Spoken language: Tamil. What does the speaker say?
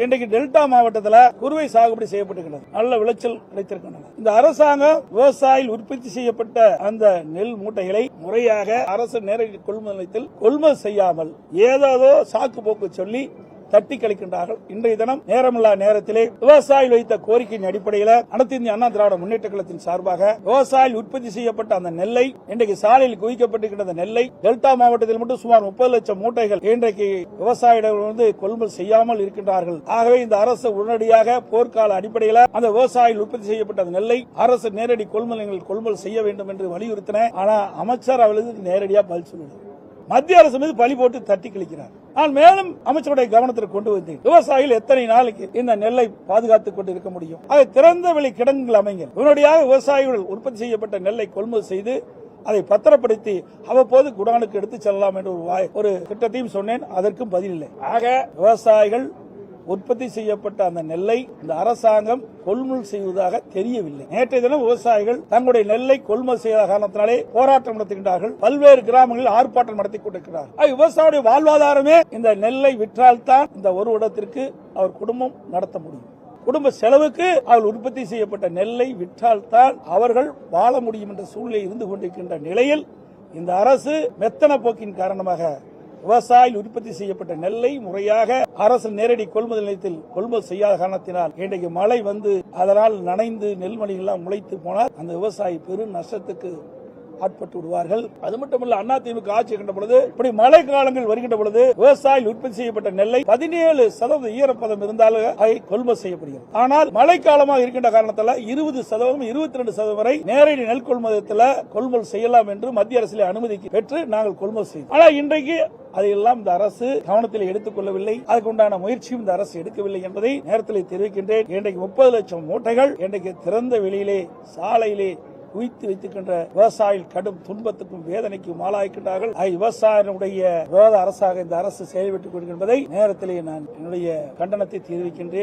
இன்றைக்கு டெல்டா மாவட்டத்தில் குறுவை சாகுபடி செய்யப்பட்டிருக்கிறது. நல்ல விளைச்சல் கிடைத்திருக்கின்றன. இந்த அரசாங்கம் விவசாயிகள் உற்பத்தி செய்யப்பட்ட அந்த நெல் மூட்டைகளை முறையாக அரசு நேரடி கொள்முதல் நிலையத்தில் கொள்முதல் செய்யாமல் ஏதோ சாக்கு போக்கு சொல்லி தட்டி கழிக்கின்றார்கள். இன்றைய தினம் நேரமில்லா நேரத்திலே விவசாயிகள் வைத்த கோரிக்கையின் அடிப்படையில் அனைத்து இந்திய அண்ணா திராவிட முன்னேற்ற கழகத்தின் சார்பாக விவசாயிகள் உற்பத்தி செய்யப்பட்ட அந்த நெல்லை இன்றைக்கு சாலையில் குவிக்கப்பட்டிருக்கின்ற நெல்லை டெல்டா மாவட்டத்தில் மட்டும் சுமார் 30 லட்சம் மூட்டைகள் இன்றைக்கு விவசாயிகள் கொள்முதல் செய்யாமல் இருக்கின்றார்கள். ஆகவே இந்த அரசு உடனடியாக போர்க்கால அடிப்படையில் அந்த விவசாயிகள் உற்பத்தி செய்யப்பட்ட அந்த நெல்லை அரசு நேரடி கொள்முதல் செய்ய வேண்டும் என்று வலியுறுத்தின. ஆனா அமைச்சர் அவர்களுக்கு நேரடியாக பதில் சொல்லுது. மத்திய அரசு மீது பழி போட்டு தட்டி கழிக்கிறார். நான் மேலும் அமைச்சருடைய கவனத்திற்கு கொண்டு வந்தேன். விவசாயிகள் எத்தனை நாளைக்கு இந்த நெல்லை பாதுகாத்துக் கொண்டு இருக்க முடியும்? அதை திறந்த வெளி கிடங்குகள் அமைங்க. உடனடியாக விவசாயிகள் உற்பத்தி செய்யப்பட்ட நெல்லை கொள்முதல் செய்து அதை பத்திரப்படுத்தி அவ்வப்போது குடானுக்கு எடுத்து செல்லலாம் என்று ஒரு திட்டத்தையும் சொன்னேன். அதற்கும் பதில் இல்லை. ஆக விவசாயிகள் உற்பத்தி செய்யப்பட்ட அந்த நெல்லை இந்த அரசாங்கம் கொள்முதல் செய்வதாக தெரியவில்லை. நேற்றைய தினம் விவசாயிகள் தங்களுடைய நெல்லை கொள்முதல் செய்த காரணத்தினாலே போராட்டம் நடத்துகின்றார்கள். பல்வேறு கிராமங்களில் ஆர்ப்பாட்டம் நடத்தி கொண்டிருக்கிறார்கள். விவசாயியுடைய வாழ்வாதாரமே இந்த நெல்லை விற்றால்தான் இந்த ஒரு இடத்திற்கு அவர் குடும்பம் நடத்த முடியும். குடும்ப செலவுக்கு அவர்கள் உற்பத்தி செய்யப்பட்ட நெல்லை விற்றால்தான் அவர்கள் வாழ முடியும் என்ற சூழ்நிலை இருந்து கொண்டிருக்கின்ற நிலையில் இந்த அரசு மெத்தன போக்கின் காரணமாக விவசாயிகள் உற்பத்தி செய்யப்பட்ட நெல்லை முறையாக அரசு நேரடி கொள்முதல் நிலையத்தில் கொள்முதல் செய்யாத காரணத்தினால் இன்றைக்கு மழை வந்து அதனால் நனைந்து நெல்மணிகள் எல்லாம் முளைத்து போனால் அந்த விவசாயி பெரும் நஷ்டத்துக்கு ஆட்பட்டு விடுவார்கள். அது மட்டுமல்ல, அதிமுக ஆட்சி கண்ட பொழுது இப்படி மழை காலங்கள் வருகின்ற பொழுது விவசாயிகள் உற்பத்தி செய்யப்பட்ட நெல்லை 17% ஈரப்பதம் இருந்தாலும் அதை கொள்முதல் செய்யப்படுகிறது. ஆனால் மழை காலமாக இருக்கின்ற காரணத்தால் 20%, 22% வரை நேரடி நெல் கொள்முதலத்தில் கொள்முதல் செய்யலாம் என்று மத்திய அரசில் அனுமதி பெற்று நாங்கள் கொள்முதல் செய்தோம். ஆனால் இன்றைக்கு அதையெல்லாம் இந்த அரசு கவனத்தில் எடுத்துக் கொள்ளவில்லை. அதுக்குண்டான முயற்சியும் இந்த அரசு எடுக்கவில்லை என்பதை நேரத்தில் தெரிவிக்கின்றேன். இன்றைக்கு 30 லட்சம் மூட்டைகள் இன்றைக்கு திறந்த வெளியிலே சாலையிலே குவித்து வைத்துக்கின்ற விவசாயிகள் கடும் துன்பத்துக்கும் வேதனைக்கும் ஆளாகின்றார்கள். விவசாயிகளுடைய விரோத அரசாக இந்த அரசு செயல்பட்டுக் கொண்டிருப்பதை நேரத்திலே நான் என்னுடைய கண்டனத்தை தெரிவிக்கின்றேன்.